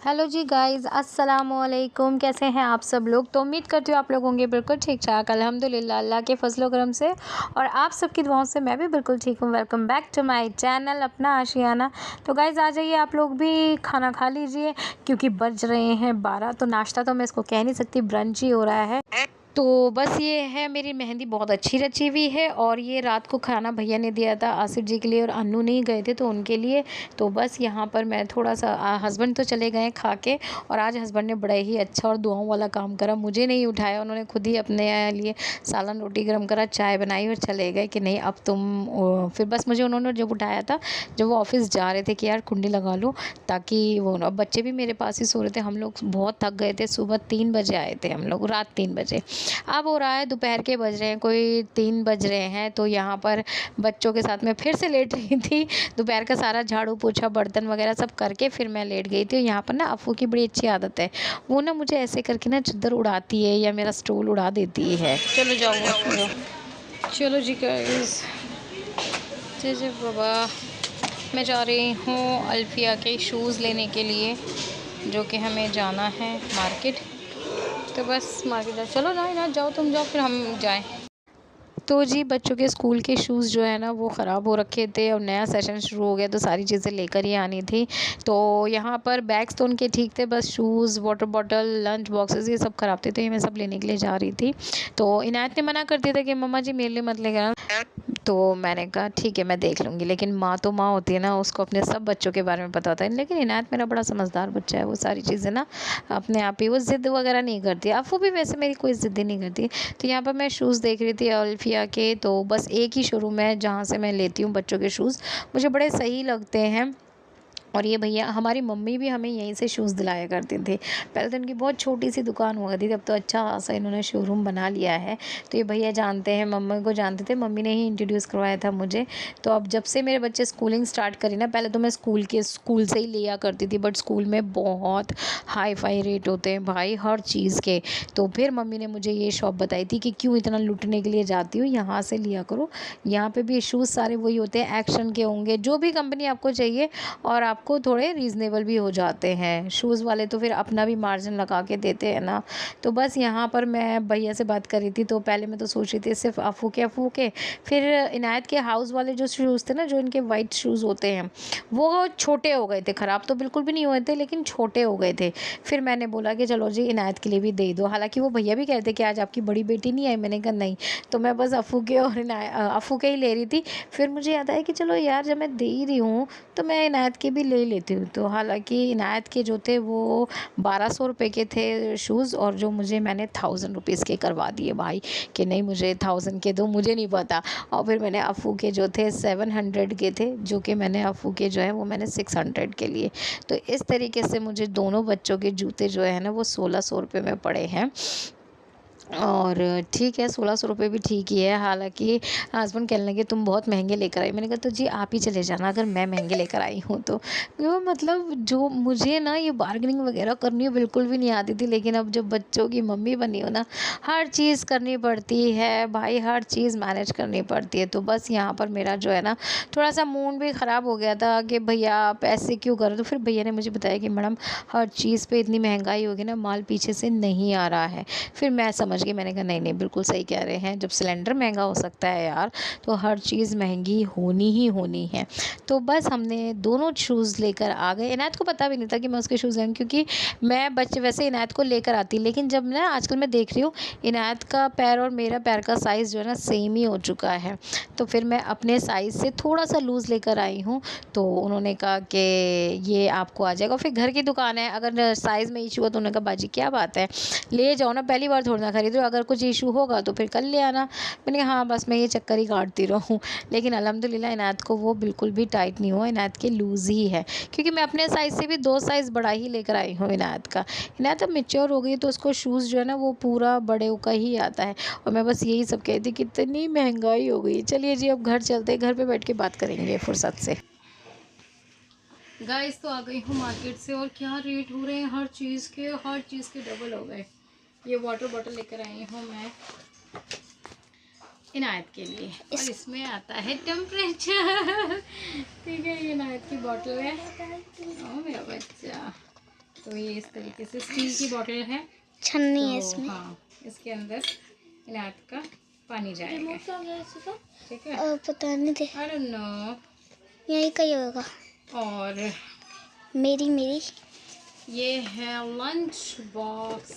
Hello जी guys, अस्सलाम वालेकुम। कैसे हैं आप सब लोग। तो उम्मीद करती हूँ आप लोग होंगे बिल्कुल ठीक ठाक। अल्हम्दुलिल्लाह अल्लाह के फजलो करम से और आप सबकी दुआओं से मैं भी बिल्कुल ठीक हूँ। Welcome back to my channel अपना आशियाना। तो गाइस आ जाइए, आप लोग भी खाना खा लीजिए क्योंकि बज रहे हैं 12। तो नाश्ता तो मैं इसको कह नहीं सकती, ब्रंच ही हो रहा है। तो बस ये है, मेरी मेहंदी बहुत अच्छी रची हुई है और ये रात को खाना भैया ने दिया था आसिफ जी के लिए और अन्नू नहीं गए थे तो उनके लिए। तो बस यहाँ पर मैं थोड़ा सा हस्बैंड तो चले गए खा के, और आज हस्बैंड ने बड़ा ही अच्छा और दुआओं वाला काम करा, मुझे नहीं उठाया। उन्होंने खुद ही अपने लिए सालन रोटी गर्म करा, चाय बनाई और चले गए कि नहीं अब तुम फिर बस मुझे उन्होंने जब उठाया था जब वो ऑफिस जा रहे थे कि यार कुंडी लगा लो, ताकि वो अब बच्चे भी मेरे पास ही सो रहे थे। हम लोग बहुत थक गए थे, सुबह 3 बजे आए थे हम लोग, रात 3 बजे। अब हो रहा है दोपहर के बज रहे हैं कोई 3 बज रहे हैं। तो यहाँ पर बच्चों के साथ में फिर से लेट रही थी। दोपहर का सारा झाड़ू पोछा बर्तन वगैरह सब करके फिर मैं लेट गई थी। यहाँ पर ना अफू की बड़ी अच्छी आदत है, वो ना मुझे ऐसे करके ना चादर उड़ाती है या मेरा स्टूल उड़ा देती है। चलो जाओ, चलो जी गाइस, जय बाबा। मैं जा रही हूँ अल्फिया के शूज़ लेने के लिए, जो कि हमें जाना है मार्केट। तो बस मार्केट चलो ना जाओ, तुम जाओ फिर हम जाएं। तो जी बच्चों के स्कूल के शूज़ जो है ना वो ख़राब हो रखे थे और नया सेशन शुरू हो गया तो सारी चीज़ें लेकर ही आनी थी। तो यहाँ पर बैग्स तो उनके ठीक थे, बस shoes, water bottle, lunch boxes ये सब ख़राब थे, तो ये मैं सब लेने के लिए जा रही थी। तो इनायत ने मना कर दिया था कि मम्मा जी मेरे लिए मत लेकर आना। तो मैंने कहा ठीक है मैं देख लूँगी, लेकिन माँ तो माँ होती है ना, उसको अपने सब बच्चों के बारे में पता होता है। लेकिन इनायत मेरा बड़ा समझदार बच्चा है, वो सारी चीज़ें ना अपने आप ही, वो ज़िद वगैरह नहीं करती। अफ़ू भी वैसे मेरी कोई ज़िद नहीं करती। तो यहाँ पर मैं शूज़ देख रही थी अल्फिया के, तो बस एक ही शोरूम है जहाँ से मैं लेती हूँ बच्चों के शूज़, मुझे बड़े सही लगते हैं। और ये भैया, हमारी मम्मी भी हमें यहीं से शूज़ दिलाया करती थी। पहले तो इनकी बहुत छोटी सी दुकान हुआ करती थी, अब तो अच्छा खासा इन्होंने शोरूम बना लिया है। तो ये भैया जानते हैं, मम्मी को जानते थे, मम्मी ने ही इंट्रोड्यूस करवाया था मुझे। तो अब जब से मेरे बच्चे स्कूलिंग स्टार्ट करी ना, पहले तो मैं स्कूल से ही लिया करती थी, बट स्कूल में बहुत हाई फाई रेट होते हैं भाई हर चीज़ के। तो फिर मम्मी ने मुझे ये शॉप बताई थी कि क्यों इतना लूटने के लिए जाती हूँ, यहाँ से लिया करो। यहाँ पे भी शूज़ सारे वही होते हैं, एक्शन के होंगे, जो भी कंपनी आपको चाहिए, और आपको थोड़े रीज़नेबल भी हो जाते हैं। शूज़ वाले तो फिर अपना भी मार्जिन लगा के देते हैं ना। तो बस यहाँ पर मैं भैया से बात कर रही थी, तो पहले मैं तो सोच रही थी सिर्फ अफू के, फिर इनायत के हाउस वाले जो शूज़ थे ना, जो इनके वाइट शूज़ होते हैं, वो छोटे हो गए थे, ख़राब तो बिल्कुल भी नहीं हुए थे लेकिन छोटे हो गए थे। फिर मैंने बोला कि चलो जी इनायत के लिए भी दे दो। हालांकि वो भैया भी कहते कि आज आपकी बड़ी बेटी नहीं आई, मैंने कहा नहीं। तो मैं बस अफू के और अफू के ही ले रही थी। फिर मुझे याद आया कि चलो यार जब मैं दे ही रही हूँ तो मैं इनायत के भी ले लेती हूँ। तो हालांकि इनायत के जो थे वो 1200 रुपये के थे शूज़, और जो मुझे मैंने 1000 रुपीज़ के करवा दिए भाई, कि नहीं मुझे 1000 के दो, मुझे नहीं पता। और फिर मैंने अफू के जो थे 700 के थे, जो कि मैंने अफू के जो है वो मैंने 600 के लिए। तो इस तरीके से मुझे दोनों बच्चों के जूते जो है ना वो 1600 रुपये में पड़े हैं। और ठीक है, 1600 रुपये भी ठीक ही है। हालांकि हस्बैंड कहने लगे तुम बहुत महंगे लेकर आई। मैंने कहा तो जी आप ही चले जाना अगर मैं महंगे लेकर आई हूँ तो। वो मतलब जो मुझे ना ये बार्गेनिंग वगैरह करनी बिल्कुल भी नहीं आती थी, लेकिन अब जब बच्चों की मम्मी बनी हो ना, हर चीज़ करनी पड़ती है भाई, हर चीज़ मैनेज करनी पड़ती है। तो बस यहाँ पर मेरा जो है ना थोड़ा सा मूड भी ख़राब हो गया था कि भैया आप ऐसे क्यों करो। तो फिर भैया ने मुझे बताया कि मैडम हर चीज़ पर इतनी महंगाई होगी ना, माल पीछे से नहीं आ रहा है। फिर मैं समझ गई, मैंने कहा नहीं नहीं बिल्कुल सही कह रहे हैं, जब सिलेंडर महंगा हो सकता है यार तो हर चीज़ महंगी होनी ही होनी है। तो बस हमने दोनों शूज़ लेकर आ गए। इनायत को पता भी नहीं था कि मैं उसके शूज़ लेंगी, क्योंकि मैं बच्चे वैसे इनायत को लेकर आती, लेकिन जब ना आजकल मैं देख रही हूँ इनायत का पैर और मेरा पैर का साइज़ जो है ना सेम ही हो चुका है। तो फिर मैं अपने साइज़ से थोड़ा सा लूज़ लेकर आई हूँ। तो उन्होंने कहा कि ये आपको आ जाएगा, फिर घर की दुकान है, अगर साइज़ में इशू हो तो उन्होंने कहा बाजी क्या बात है ले जाओ ना, पहली बार थोड़ा ना खरीदो, अगर कुछ इशू होगा तो फिर कल ले आना। मैंने कहा हाँ बस मैं ये चक्कर ही काटती रहूँ। लेकिन अल्हम्दुलिल्लाह इनायत को वो बिल्कुल भी टाइट नहीं हुआ, इनायत के लूज़ ही है, क्योंकि मैं अपने साइज़ से भी 2 साइज़ बड़ा ही लेकर आई हूँ इनायत का। इनायत अब मैच्योर हो गई तो उसको शूज़ जो है ना वो पूरा बड़े का ही आता है। और मैं बस यही सब कहती कितनी महंगाई हो गई। चलिए जी अब घर चलते, घर पर बैठ के बात करेंगे फुर्सत से। गाइस तो आ गई हूँ मार्केट से, और क्या रेट हो रहे हैं हर चीज़ के डबल हो गए। ये वाटर बॉटल लेकर आई हूँ मैं इनायत के लिए, और इसमें आता है टेम्परेचर। ठीक है, ये इनायत की बॉटल है। ओ मेरा बच्चा, तो ये इस तरीके से स्टील की बॉटल है, छन्नी तो है इसमें। हाँ, इसके अंदर इनायत का पानी जाएगा। ठीक है, पता नहीं थे, आई डोंट नो। यही का ही होगा। और मेरी ये है लंच बॉक्स,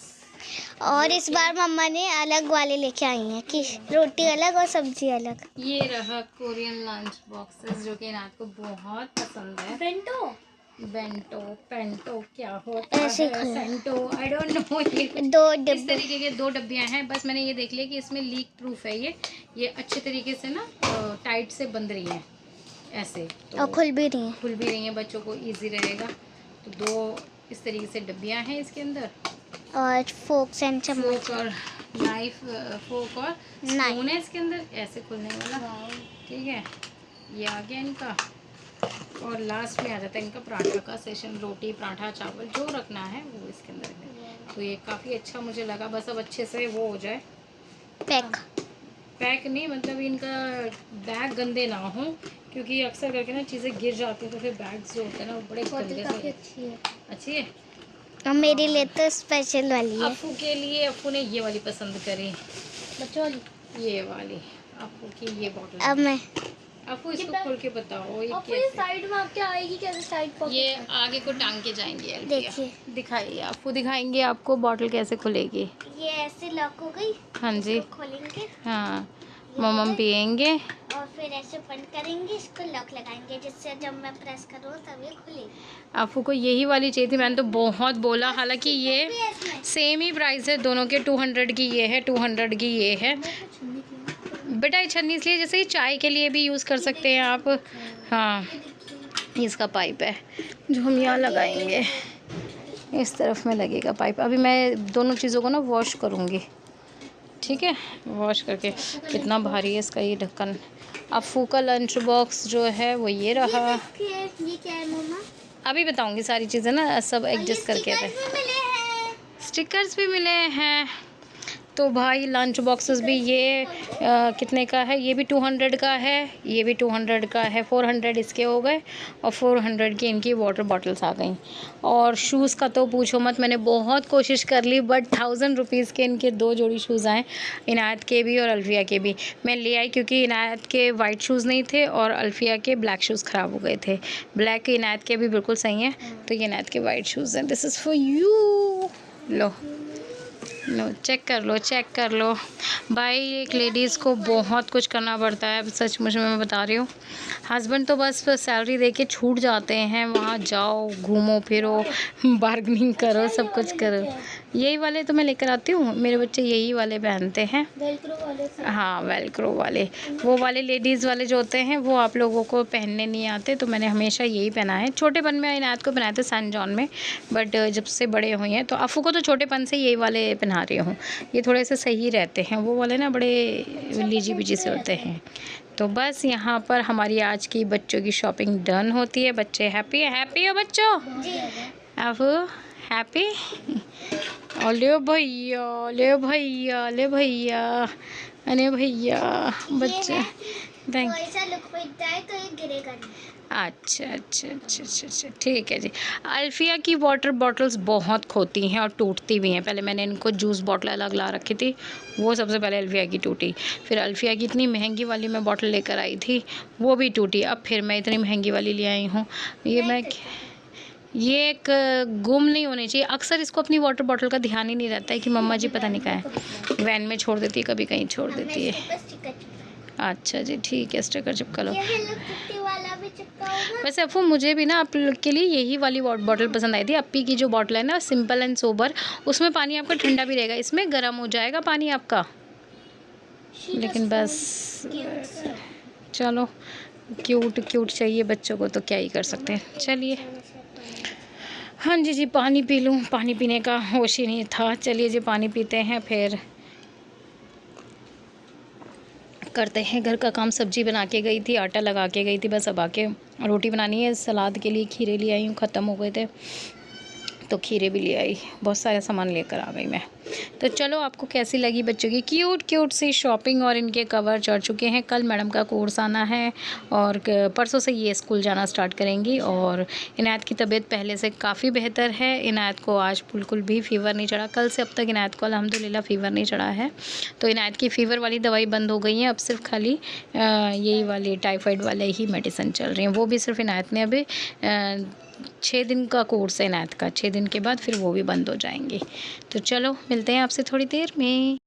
और इस बार मम्मा ने अलग वाले लेके आई हैं कि रोटी अलग और सब्जी अलग। ये रहा कोरियन लंच बॉक्सेस जो कि इनायत को बहुत पसंद है। बेंटो पेंटो क्या होता है, सेंटो, आई डोंट नो। ये दो इस तरीके के 2 डब्बियां हैं। बस मैंने ये देख लिया कि इसमें लीक प्रूफ है। ये अच्छे तरीके से ना टाइट से बंध रही है ऐसे, तो और खुल भी रही हैं, बच्चों को इजी रहेगा। तो 2 इस तरीके से डब्बियां हैं इसके अंदर, और फोक्स एंड चम्मच और नाइफ, फोक और स्पून है इसके अंदर, ऐसे खुलने वाला। ठीक है, ये आ गया इनका। और लास्ट में आ जाता है इनका पराठा का सेशन, रोटी पराठा चावल जो रखना है वो इसके अंदर है। तो ये काफ़ी अच्छा मुझे लगा। बस अब अच्छे से वो हो जाए पैक नहीं, मतलब इनका बैग गंदे ना हो, क्योंकि अक्सर करके ना चीज़ें गिर जाती हैं, तो फिर बैग्स जो होते हैं ना वो बड़े गंदे से। अच्छी है। और मेरे लिए तो स्पेशल वाली है। अफू के लिए, अफू ने ये वाली पसंद करी, बच्चों वाली, ये वाली अफू की ये बॉटल। अब मैं आपको इसको खोल के बताओ, ये साइड में आपके आएगी कैसे, साइड पॉकेट? ये आगे को टांग के जाएंगे। देखिए, दिखाइए, आपको दिखाएंगे आपको बॉटल कैसे खुलेगी। ये ऐसे लॉक हो गई। हाँ जी, खोलेंगे, हाँ, मम्म पियेंगे और फिर ऐसे बंद करेंगे, इसको लॉक लगाएंगे, जिससे जब मैं प्रेस करूँ तब ये खुलेगी। आपको को यही वाली चाहिए थी, मैंने तो बहुत बोला। हालांकि ये सेम ही प्राइस है दोनों के, 200 की ये है, 200 की ये है। बेटा ये छन्नी इसलिए जैसे कि चाय के लिए भी यूज़ कर सकते हैं आप। हाँ, इसका पाइप है जो हम यहाँ लगाएंगे, इस तरफ में लगेगा पाइप। अभी मैं दोनों चीज़ों को ना वॉश करूँगी। ठीक है, वॉश करके। कितना भारी है इसका ये ढक्कन। अफू का लंच बॉक्स जो है वो ये रहा। ये क्या है मम्मा? अभी बताऊँगी सारी चीज़ें ना, सब एडजस्ट करके। स्टिकर्स भी मिले हैं। तो भाई लंच बॉक्सेस भी ये कितने का है? ये भी 200 का है, ये भी 200 का है। 400 इसके हो गए, और 400 की इनकी वाटर बॉटल्स आ गई। और शूज़ का तो पूछो मत, मैंने बहुत कोशिश कर ली, बट 1000 रुपीज़ के इनके 2 जोड़ी शूज़ आए, इनायत के भी और अल्फिया के भी। मैं ले आई क्योंकि इनायत के वाइट शूज़ नहीं थे और अल्फिया के ब्लैक शूज़ ख़राब हो गए थे। ब्लैक इनायत के भी बिल्कुल सही हैं, तो ये इनायत के वाइट शूज़ हैं। This is for you. लो चेक कर लो भाई। एक लेडीज़ को बहुत कुछ करना पड़ता है, सच मुझ में मैं बता रही हूँ। हस्बैंड तो बस सैलरी दे के छूट जाते हैं, वहाँ जाओ घूमो फिरो, बार्गेनिंग करो, सब कुछ करो। यही वाले तो मैं लेकर आती हूँ, मेरे बच्चे यही वाले पहनते हैं, वेलक्रो वाले। हाँ वेलक्रो वाले। वो वाले लेडीज़ वाले जो होते हैं वो आप लोगों को पहनने नहीं आते, तो मैंने हमेशा यही पहना है। छोटेपन में इनायत को पहनाए थे सैन जॉन में, बट जब से बड़े हुए हैं तो अफू को तो छोटेपन से यही वाले पहना रही हूँ। ये थोड़े से सही रहते हैं, वो वाले ना बड़े लीजी बिजी से होते हैं। तो बस यहाँ पर हमारी आज की बच्चों की शॉपिंग डन होती है। बच्चे हैप्पी हो बच्चों? अफू हैप्पी? ले भैया ले भैया ले भैया, अरे भैया बच्चे थैंक। ऐसा लिक्विड जाए तो ये गिरेगा नहीं। अच्छा, ठीक है जी। अल्फिया की वाटर बॉटल्स बहुत खोती हैं और टूटती भी हैं। पहले मैंने इनको जूस बॉटल अलग ला रखी थी, वो सबसे पहले अल्फिया की टूटी। फिर अल्फिया की इतनी महंगी वाली मैं बॉटल लेकर आई थी, वो भी टूटी। अब फिर मैं इतनी महंगी वाली ले आई हूँ। ये एक गुम नहीं होनी चाहिए। अक्सर इसको अपनी वाटर बॉटल का ध्यान ही नहीं रहता है कि मम्मा जी पता नहीं कहाँ है, वैन में छोड़ देती है, कभी कहीं छोड़ देती है। अच्छा जी, ठीक है, स्टिकर चिपका लो। वैसे अफू मुझे भी ना आप लोग के लिए यही वाली वाटर बॉटल पसंद आई थी। अप्पी की जो बॉटल है ना, सिंपल एंड सोबर, उसमें पानी आपका ठंडा भी रहेगा, इसमें गर्म हो जाएगा पानी आपका। लेकिन बस चलो, क्यूट चाहिए बच्चों को तो क्या ही कर सकते हैं। चलिए, हाँ जी, पानी पी लूँ, पानी पीने का होश ही नहीं था। चलिए जी, पानी पीते हैं, फिर करते हैं घर का काम। सब्जी बना के गई थी, आटा लगा के गई थी, बस अब आके रोटी बनानी है। सलाद के लिए खीरे ले आई हूँ, ख़त्म हो गए थे, तो खीरे भी ले आई, बहुत सारा सामान लेकर आ गई मैं। तो चलो आपको कैसी लगी बच्चों की क्यूट क्यूट सी शॉपिंग, और इनके कवर चढ़ चुके हैं। कल मैडम का कोर्स आना है और परसों से ये स्कूल जाना स्टार्ट करेंगी। और इनायत की तबीयत पहले से काफ़ी बेहतर है। इनायत को आज बिल्कुल भी फ़ीवर नहीं चढ़ा, कल से अब तक इनायत को अल्हम्दुलिल्लाह फ़ीवर नहीं चढ़ा है। तो इनायत की फ़ीवर वाली दवाई बंद हो गई है, अब सिर्फ खाली यही वाली टाइफाइड वाले ही मेडिसिन चल रही हैं। वो भी सिर्फ इनायत ने अभी 6 दिन का कोर्स है इनायत का, 6 दिन के बाद फिर वो भी बंद हो जाएंगे। तो चलो मिलते हैं आपसे थोड़ी देर में।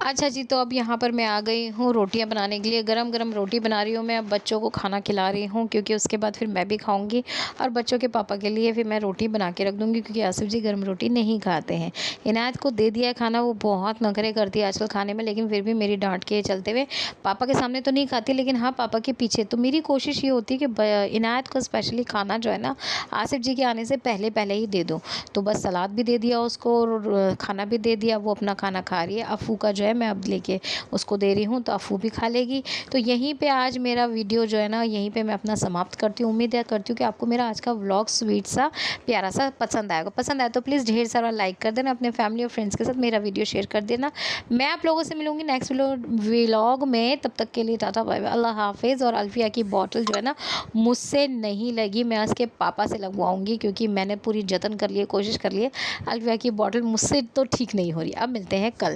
अच्छा जी, तो अब यहाँ पर मैं आ गई हूँ रोटियाँ बनाने के लिए। गरम-गरम रोटी बना रही हूँ मैं, अब बच्चों को खाना खिला रही हूँ, क्योंकि उसके बाद फिर मैं भी खाऊँगी और बच्चों के पापा के लिए फिर मैं रोटी बना के रख दूँगी, क्योंकि आसिफ जी गर्म रोटी नहीं खाते हैं। इनायत को दे दिया है खाना, वो बहुत नखरे करती है आजकल खाने में, लेकिन फिर भी मेरी डाँट के चलते हुए पापा के सामने तो नहीं खाती, लेकिन हाँ पापा के पीछे। तो मेरी कोशिश ये होती है कि इनायत को स्पेशली खाना जो है ना आसिफ जी के आने से पहले ही दे दूँ। तो बस सलाद भी दे दिया उसको और खाना भी दे दिया, वो अपना खाना खा रही है। अफ़ू का जो है मैं अब लेके उसको दे रही हूँ, तो अफ़ू भी खा लेगी। तो यहीं पे आज मेरा वीडियो जो है ना यहीं पे मैं अपना समाप्त करती हूँ। उम्मीद करती हूँ कि आपको मेरा आज का व्लॉग स्वीट सा प्यारा सा पसंद आएगा। पसंद आया तो प्लीज़ ढेर सारा लाइक कर देना, अपने फैमिली और फ्रेंड्स के साथ मेरा वीडियो शेयर कर देना। मैं आप लोगों से मिलूँगी नेक्स्ट व्लॉग में, तब तक के लिए टाटा बाय बाय, अल्लाह हाफिज़। और अल्फिया की बॉटल जो है ना मुझसे नहीं लगी, मैं उसके पापा से लगवाऊँगी, क्योंकि मैंने पूरी जतन कर लिए, कोशिश कर लिए। अल्फिया की बॉटल मुझसे तो ठीक नहीं हो रही। अब मिलते हैं कल।